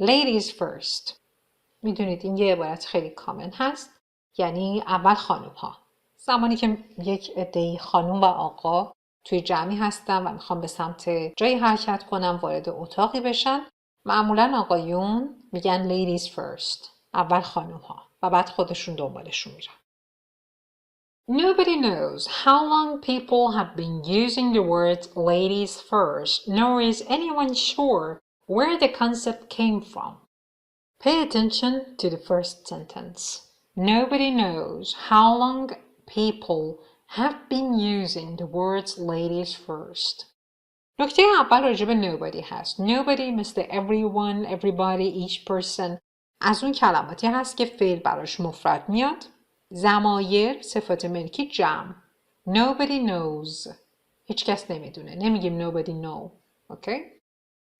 ladies first. میدونید این یه عبارت خیلی کامن هست، یعنی اول خانم ها. زمانی که یک عده‌ای خانم و آقا توی جمعی هستن و میخوام به سمت جایی حرکت کنم، وارد اتاقی بشن، معمولا آقایون میگن ladies first، اول خانم ها و بعد خودشون دنبالشون میرن. Nobody knows how long people have been using the word ladies first, nor is anyone sure where the concept came from. Pay attention to the first sentence. Nobody knows how long people have been using the words ladies first. نکته اول راجع به nobody هست. Nobody مثل everyone, everybody, each person از اون کلماتی هست که فعل براش مفرد میاد. ضمایر صفات ملکی جمع. Nobody knows. هیچ کس نمیدونه. نمیگیم nobody know. Okay?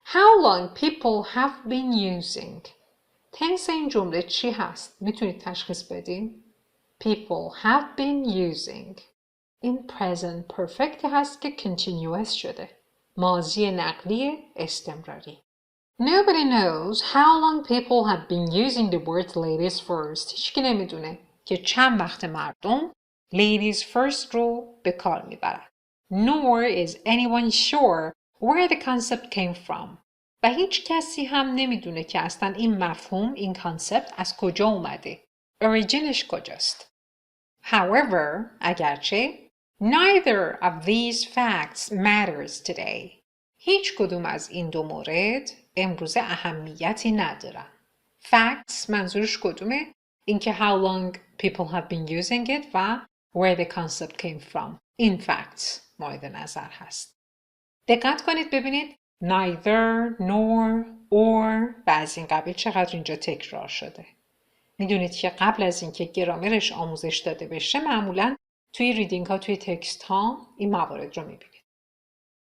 How long people have been using. تنس این جمله چی هست؟ میتونید تشخیص بدین؟ People have been using. این present perfect هست که continuous شده. ماضی نقلی استمراری. Nobody knows how long people have been using the word ladies first. هیچکی نمیدونه که چند وقت مردم ladies first رو به کار میبرن. Nor is anyone sure where the concept came from. و هیچ کسی هم نمیدونه که اصلا این مفهوم، این کانسپت از کجا اومده. اوریجینش کجاست. However, اگرچه neither of these facts matters today. هیچ کدوم از این دو مورد امروزه اهمیتی ندارن. Facts منظورش کدومه؟ اینکه how long people have been using it و where the concept came from. این facts مورد نظر هست. دقت کنید ببینید neither, nor, or و از این قبیل چقدر اینجا تکرار شده. میدونید که قبل از اینکه گرامرش آموزش داده بشه معمولاً توی ریدینگ ها، توی تکست ها این موارد رو میبینید.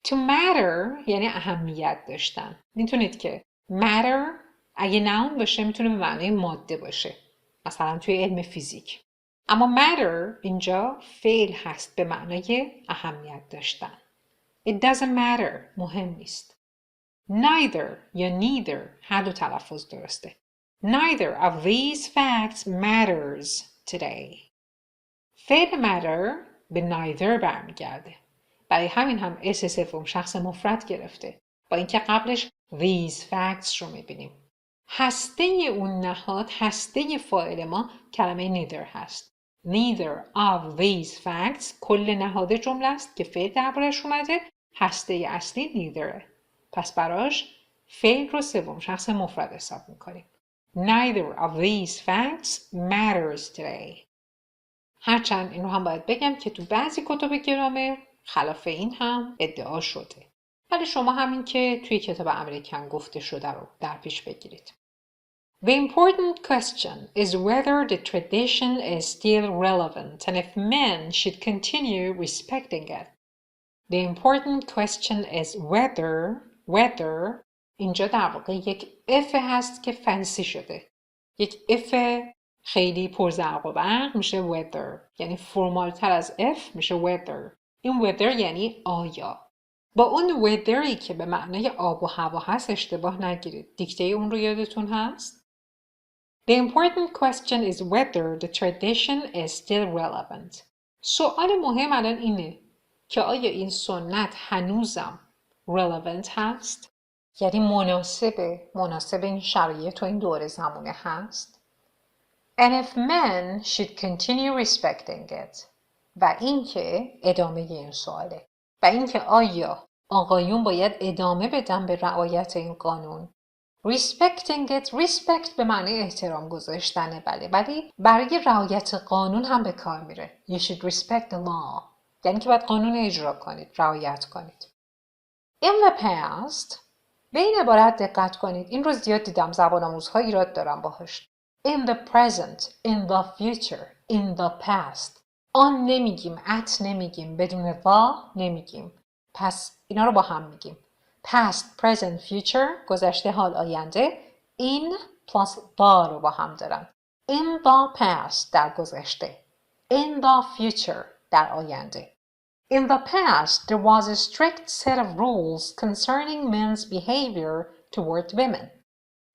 To matter یعنی اهمیت داشتن. میتونید که matter اگه noun باشه میتونه به معنی ماده باشه. مثلا توی علم فیزیک. اما matter اینجا فعل هست به معنای اهمیت داشتن. It doesn't matter. مهم نیست. Neither یا neither هر دو تلفظ درسته. Neither of these facts matters today. فعل matter به neither برمیگرده. برای همین هم اس سوم شخص مفرد گرفته. با اینکه قبلش these facts رو میبینیم. هسته اون نهاد، هسته فاعل ما کلمه neither هست. Neither of these facts کل نهاد جمله است که فعل دربارش اومده. هسته اصلی neither. پس براش فعل رو سوم شخص مفرد حساب میکنیم. Neither of these facts matters today. هرچند این رو هم باید بگم که تو بعضی کتب گرامر خلاف این هم ادعا شده. ولی شما همین که توی کتاب امریکن گفته شده رو در پیش بگیرید. The important question is whether the tradition is still relevant and if men should continue respecting it. The important question is whether اینجا در واقع یک if هست که فنسی شده. یک if خیلی پرزرق و برق میشه whether، یعنی فرمال تر از if میشه whether. این whether یعنی آیا. با اون weatherی که به معنای آب و هوا هست اشتباه نگیرید. دیکته اون رو یادتون هست؟ The important question is whether the tradition is still relevant. سوال مهم الان اینه که آیا این سنت هنوزم relevant هست؟ یعنی مناسب این شرایط و این دوره زمانه هست؟ And if men should continue respecting it. و اینکه ادامه این سواله. و اینکه آیا آقایون باید ادامه بدن به رعایت این قانون. Respecting it. Respect به معنی احترام گذاشتنه بله. ولی برای رعایت قانون هم به کار میره. You should respect the law. یعنی که باید قانون اجرا کنید. رعایت کنید. In the past. به این عبارت دقت کنید. این رو زیاد دیدم زبان آموزها ایراد دارن باهاش. In the present. In the future. In the past. آن نمیگیم. at نمیگیم. بدون the نمیگیم. پس اینا رو با هم میگیم. Past, present, future, گذشته حال آینده. In plus the رو با هم دارن. In the past در گذشته. In the future در آینده. In the past, there was a strict set of rules concerning men's behavior toward women.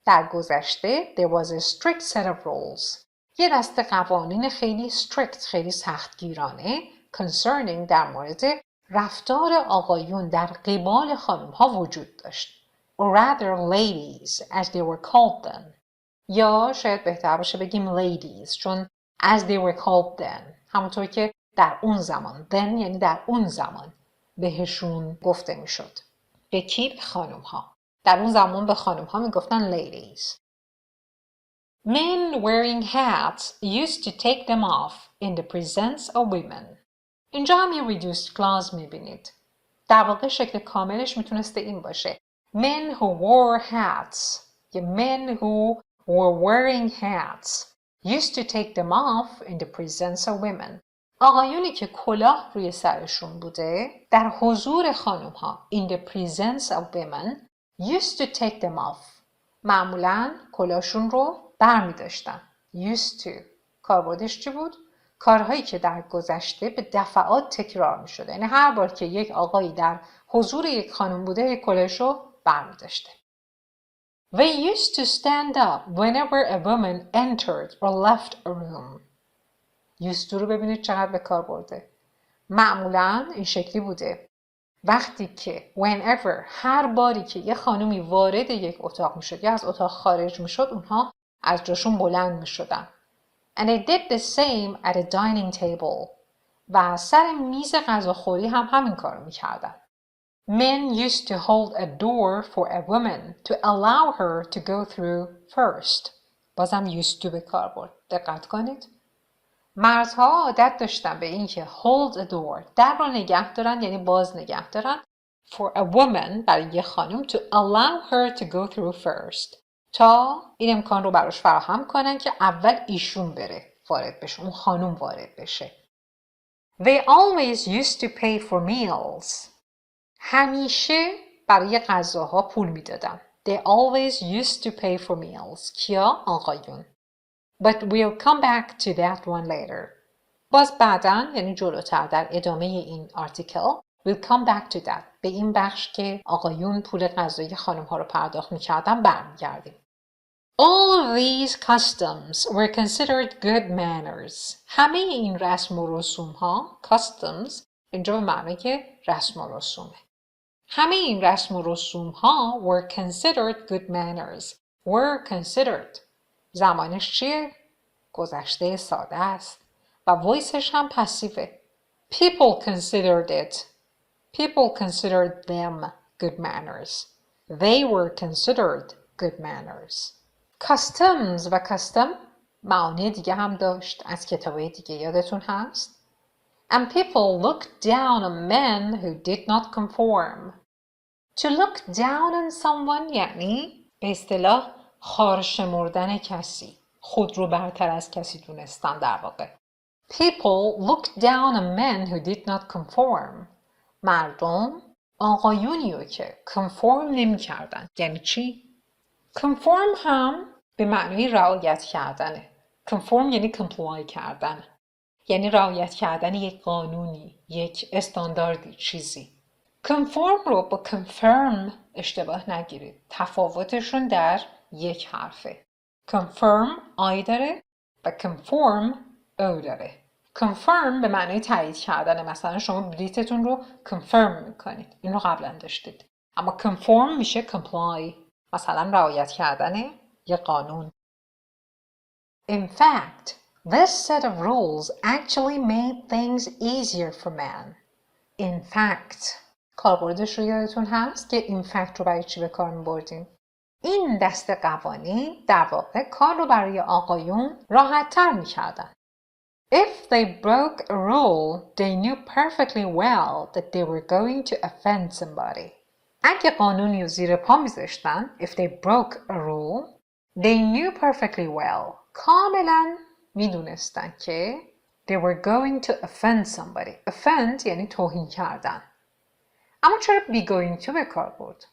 در گذشته there was a strict set of rules. یه دسته قوانین خیلی strict، خیلی سختگیرانه concerning در مورد رفتار آقایون در قبال خانم‌ها وجود داشت. Or rather ladies as they were called then. یا شاید بهتر باشه بگیم ladies چون as they were called then همونطور که در اون زمان then یعنی در اون زمان بهشون گفته میشد. به کی؟ به خانم‌ها. در اون زمان به خانم‌ها میگفتن ladies. Men wearing hats used to take them off in the presence of women. اینجا هم یه reduced clause میبینید. در واقع شکل کاملش میتونسته این باشه. Men who wore hats. یا men who were wearing hats used to take them off in the presence of women. آقایونی که کلاه روی سرشون بوده در حضور خانم‌ها in the presence of women used to take them off. معمولاً کلاهشون رو برمی داشتن. used to. کاربردش چی بود؟ کارهایی که در گذشته به دفعات تکرار می شده. یعنی هر بار که یک آقایی در حضور یک خانم بوده یک کلاهش رو برمی داشته. They used to stand up whenever a woman entered or left a room. used to رو ببینید چقدر به کار برده. معمولاً این شکلی بوده. وقتی که whenever هر باری که یه خانومی وارد یک اتاق می شد یا از اتاق خارج می شد اونها از جاشون بلند می شدن. And they did the same at a dining table. و سر میز غذاخوری هم همین کار می کردن. Men used to hold a door for a woman to allow her to go through first. بازم used to به کار برد. دقت کنید. مردها عادت داشتن به این که hold a door در رو نگه دارن یعنی باز نگه دارن for a woman برای یه خانم to allow her to go through first تا این امکان رو براش فراهم کنن که اول ایشون بره وارد بشه اون خانم وارد بشه. They always used to pay for meals. همیشه برای غذاها پول میدادن. They always used to pay for meals. کیا؟ آقایون. But we'll come back to that one later. باز بعداً یعنی جلوتر در ادامه این آرتیکل we'll come back to that. به این بخش که آقایون پول غذایی خانم‌ها رو پرداخت می‌کردن برمیگردیم. All of these customs were considered good manners. همه این رسم و رسوم‌ها customs اینجا به معنی که رسم و رسومه. همه این رسم و رسوم‌ها were considered good manners. Were considered. زمانش چیه؟ گذشته ساده است و وایسش هم پسیوه. People considered it. People considered them good manners. They were considered good manners. Customs و custom معانی دیگه هم داشت از کتابای دیگه یادتون هست؟ And people looked down on men who did not conform. To look down on someone یعنی به اصطلاح خوار شمردن کسی. خود رو برتر از کسی دونستن در واقع. People looked down on men who did not conform. مردم آقایونی رو که conform نمی کردن. یعنی چی؟ conform هم به معنی رعایت کردنه. conform یعنی comply کردن. یعنی رعایت کردن یک قانونی، یک استانداردی، چیزی. conform رو با confirm اشتباه نگیرید. تفاوتشون در یک حرفه. confirm آی داره و conform او داره. confirm به معنی تایید کردنه. مثلا شما بلیتتون رو confirm میکنید. این رو قبلا داشتید. اما conform میشه comply. مثلا رعایت کردن یک قانون. In fact, this set of rules actually made things easier for men. In fact, کاربردش رو یادتون هست که in fact رو برای چی به کار می‌بردیم؟ این دست قوانین در واقع کار رو برای آقایون راحت‌تر می‌کردن. If they broke a rule, they knew perfectly well that they were going to offend somebody. اگه قانونی رو زیر پا می‌ذاشتن, if they broke a rule, they knew perfectly well. کاملاً می‌دونستن که they were going to offend somebody. Offend یعنی توهین کردن. اما چرا be going to به کار برد؟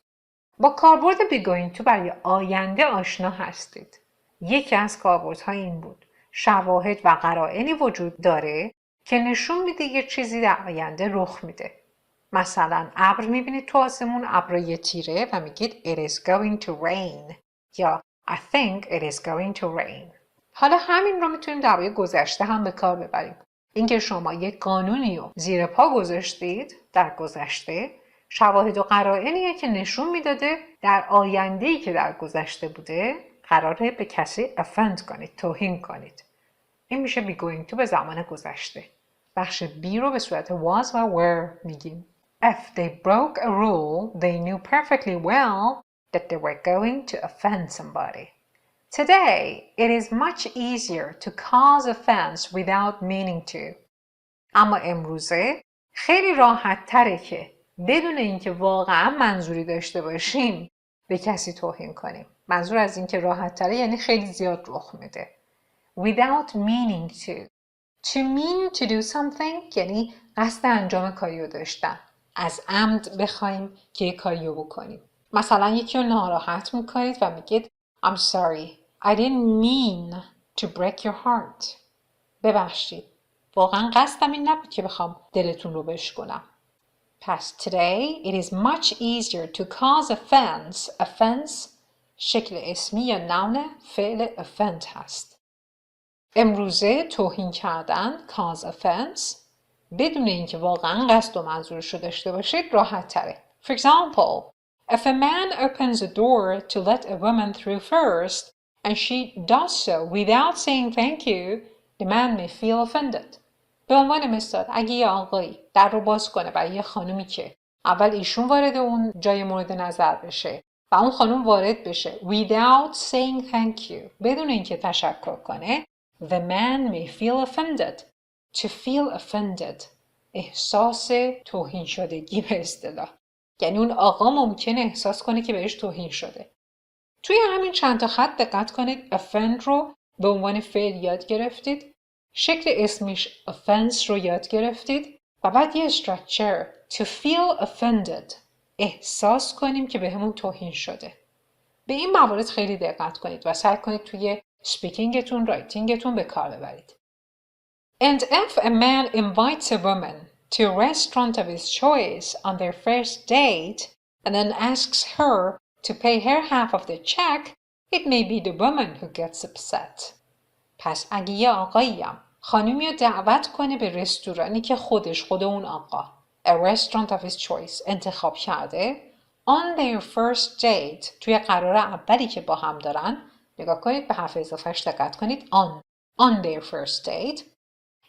با کاربرد be going to برای آینده آشنا هستید. یکی از کاربردها این بود. شواهد و قرائنی وجود داره که نشون میده یه چیزی در آینده رخ میده. مثلا ابر میبینید تو آسمون، ابر یه تیره و میگید it is going to rain یا I think it is going to rain. حالا همین رو میتونیم درباره گذشته هم به کار ببریم. اینکه شما یک قانونی رو زیر پا گذاشتید در گذشته، شواهد و قرائنیه که نشون میداده در آینده‌ای که در گذشته بوده قراره به کسی offend کنید، توهین کنید. این میشه be going to به زمان گذشته. بخش B رو به صورت was و were میگیم. If they broke a rule, they knew perfectly well that they were going to offend somebody. Today, it is much easier to cause offense without meaning to. اما امروزه خیلی راحت تره که بدون اینکه واقعا منظوری داشته باشیم به کسی توهین کنیم. منظور از اینکه راحت تره یعنی خیلی زیاد رخ میده. Without meaning to. To mean to do something یعنی قصد انجام کاریو داشتن. از عمد بخوایم که یک کاریو بکنیم. مثلا یکی رو ناراحت میکنید و میگید I'm sorry, I didn't mean to break your heart. ببخشید. واقعا قصدم این نبود که بخوام دلتون رو بشکنم. پس today it is much easier to cause offense. Offense شکل اسمی یا نون فعل offend هست. امروزه توهین کردن cause offense بدون اینکه واقعا قصد و منظورش رو داشته باشید راحت تره. For example, if a man opens a door to let a woman through first and she does so without saying thank you, the man may feel offended. به عنوان مثال اگه یه آقایی در رو باز کنه برای یه خانومی که اول ایشون وارد اون جای مورد نظر بشه و اون خانوم وارد بشه without saying thank you بدون اینکه تشکر کنه the man may feel offended. To feel offended احساس توهین شدگی به اصطلاح. یعنی اون آقا ممکنه احساس کنه که بهش توهین شده. توی همین چند تا خط دقت کنید offend رو به عنوان فعل یاد گرفتید. شکل اسمیش offense رو یاد گرفتید و بعد یه structure to feel offended احساس کنیم که بهمون توهین شده. به این موارد خیلی دقت کنید و سعی کنید توی speakingتون، writingتون به کار ببرید. And if a man invites a woman to a restaurant of his choice on their first date and then asks her to pay her half of the check, it may be the woman who gets upset. پس اگه یه آقاییم خانومی رو دعوت کنه به رستورانی که خود اون آقا a restaurant of his choice انتخاب کرده on their first date توی قرار اولی که با هم دارن نگاه کنید به حرف اضافهش دقت کنید on their first date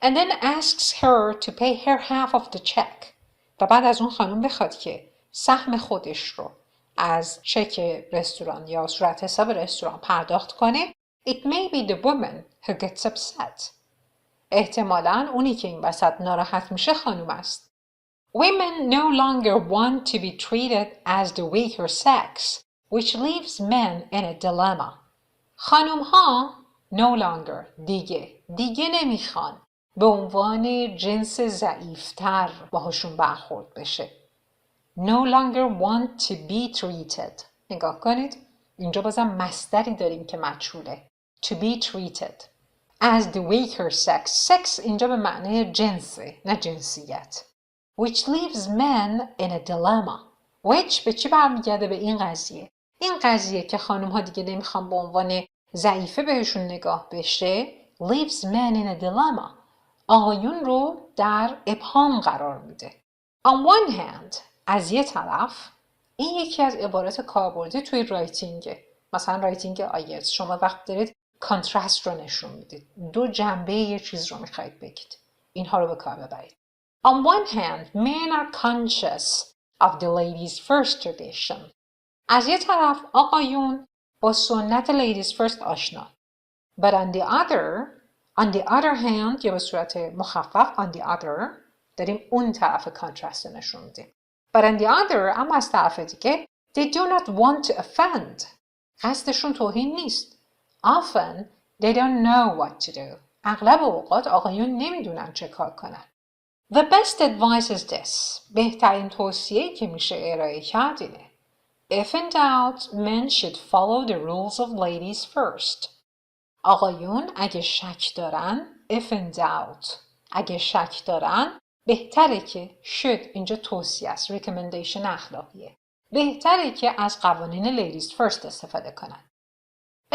and then asks her to pay her half of the check و بعد از اون خانم بخواد که سهم خودش رو از چک رستوران یا صورت حساب رستوران پرداخت کنه it may be the woman who gets upset. احتمالاً اونی که این وسط ناراحت میشه خانم است. Women no longer want to be treated as the weaker sex, which leaves men in a dilemma. خانم ها no longer دیگه نمیخوان به عنوان جنس ضعیفتر باهاشون برخورد بشه. No longer want to be treated. نگاه کنید اینجا بازم مصدری داریم که مجهوله. To be treated as the weaker sex. sex اینجا به معنی جنسه نه جنسیت. Which leaves men in a dilemma. Which به چی برمیگرده؟ به این قضیه. این قضیه که خانم ها دیگه نمیخوان به عنوان ضعیفه بهشون نگاه بشه leaves men in a dilemma. آقایون رو در ابهام قرار میده. On one hand از یه طرف این یکی از عبارات کاربردی توی رایتینگه. مثلا رایتینگ آیلتس شما وقت دارید کانترست رو نشون میدید. دو جنبه یه چیز رو میخواید بگید. اینها رو به کار ببرید. On one hand, men are conscious of the ladies first tradition. از یه طرف آقایون با سنت ladies first آشنا. But on the other hand یا به صورت مخفف on the other داریم اون طرف کانترست رو نشون میدیم. But on the other اما از طرف دیگه they do not want to offend. قصدشون توهین نیست. Often they don't know what to do. اغلب اوقات آقایون نمیدونن چه کار کنن. The best advice is this. بهترین توصیه‌ای که میشه ارائه کرد اینه. If in doubt, men should follow the rules of ladies first. آقایون اگه شک دارن if in doubt اگه شک دارن بهتره که should اینجا توصیه است recommendation اخلاقیه بهتره که از قوانین ladies first استفاده کنن.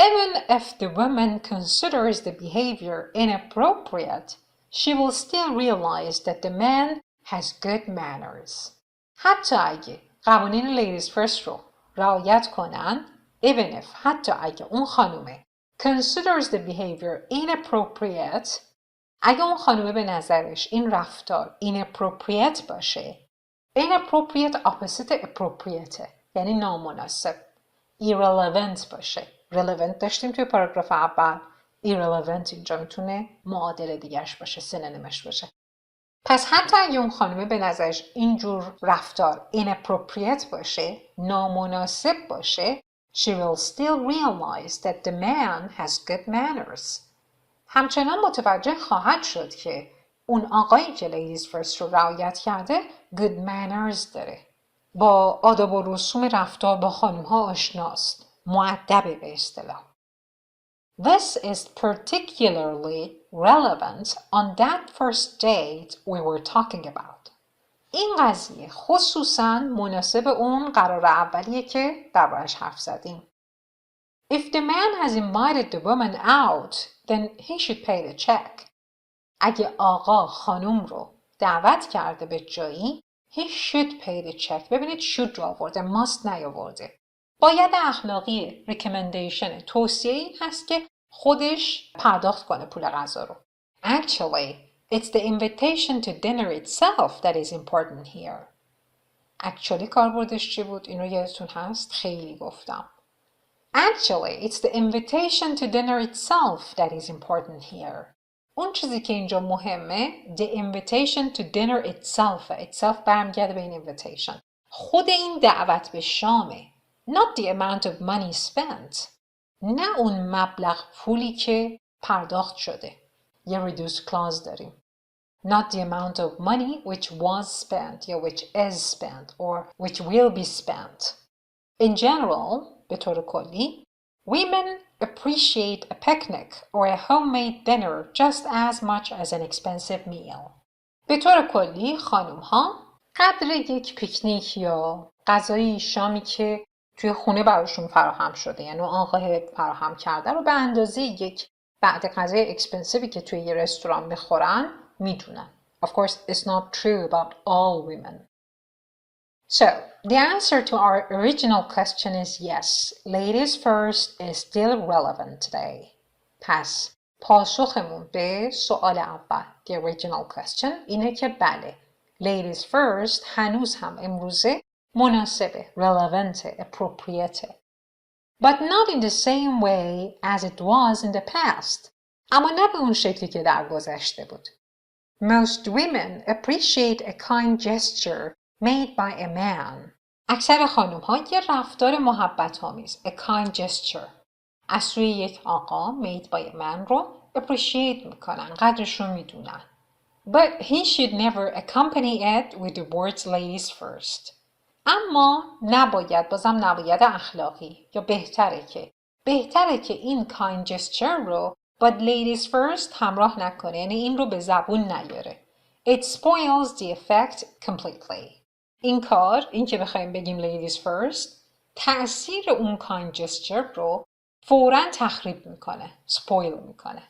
Even if the woman considers the behavior inappropriate, she will still realize that the man has good manners. حتی اگه قوانین ladies first رو رعایت کنن، even if حتی اگه اون خانومه considers the behavior inappropriate، اگه اون خانومه به نظرش این رفتار inappropriate باشه، inappropriate opposite appropriate یعنی نامناسب، irrelevant باشه. relevant داشتیم توی پاراگراف اول، irrelevant اینجا میتونه معادل دیگرش باشه، سینونیمش باشه. پس حتی اگه اون خانومه به نظرش اینجور رفتار inappropriate باشه، نامناسب باشه، she will still realize that the man has good manners. همچنان متوجه خواهد شد که اون آقایی که ladies first رو رعایت کرده good manners داره. با آداب و رسوم رفتار با خانم‌ها آشناست. مؤدبه به اصطلاح. This is particularly relevant on that first date we were talking about. این قضیه خصوصاً مناسب اون قرار اولیه که دربارش حرف زدیم. If the man has invited the woman out, then he should pay the check. اگه آقا خانم رو دعوت کرده به جایی، he should pay the check. ببینید should رو آورده، must نیاورده. باید اخلاقی recommendation توصیه این هست که خودش پرداخت کنه پول غذا رو. Actually, it's the invitation to dinner itself that is important here. Actually کاربردش چی بود؟ این رو یادتون هست؟ خیلی گفتم. Actually, it's the invitation to dinner itself that is important here. اون چیزی که اینجا مهمه the invitation to dinner itself برمیگرده به این invitation. خود این دعوت به شامه. Not the amount of money spent. نه اون مبلغ پولی که پرداخت شده. یه reduced clause داریم. Not the amount of money which was spent یا which is spent or which will be spent. In general, به طور کلی, women appreciate a picnic or a homemade dinner just as much as an expensive meal. به طور کلی خانم‌ها قدر یک پیکنیک یا غذای شامی که توی خونه براشون فراهم شده، یعنی آقا فراهم کرده رو به اندازه یک بعد غذای اکسپنسیوی که توی یه رستوران میخورن میدونن. Of course, it's not true about all women. So, the answer to our original question is yes. Ladies first is still relevant today. پس پاسخمون به سوال اول the original question اینه که بله. Ladies first هنوز هم امروزه مناسبه، relevant، appropriate. But not in the same way as it was in the past. اما نه به اون شکلی که در گذشته بود. Most women appreciate a kind gesture made by a man. اکثر خانم ها یه رفتار محبت آمیز a kind gesture از سوی یک آقا made by a man رو appreciate میکنن، قدرش رو میدونن. But he should never accompany it with the words ladies first. اما نباید اخلاقی یا بهتره که این kind gesture رو but ladies first همراه نکنه، یعنی این رو به زبون نیاره. It spoils the effect completely. این که بخوایم بگیم ladies first تأثیر اون kind gesture رو فوراً تخریب میکنه، spoil میکنه.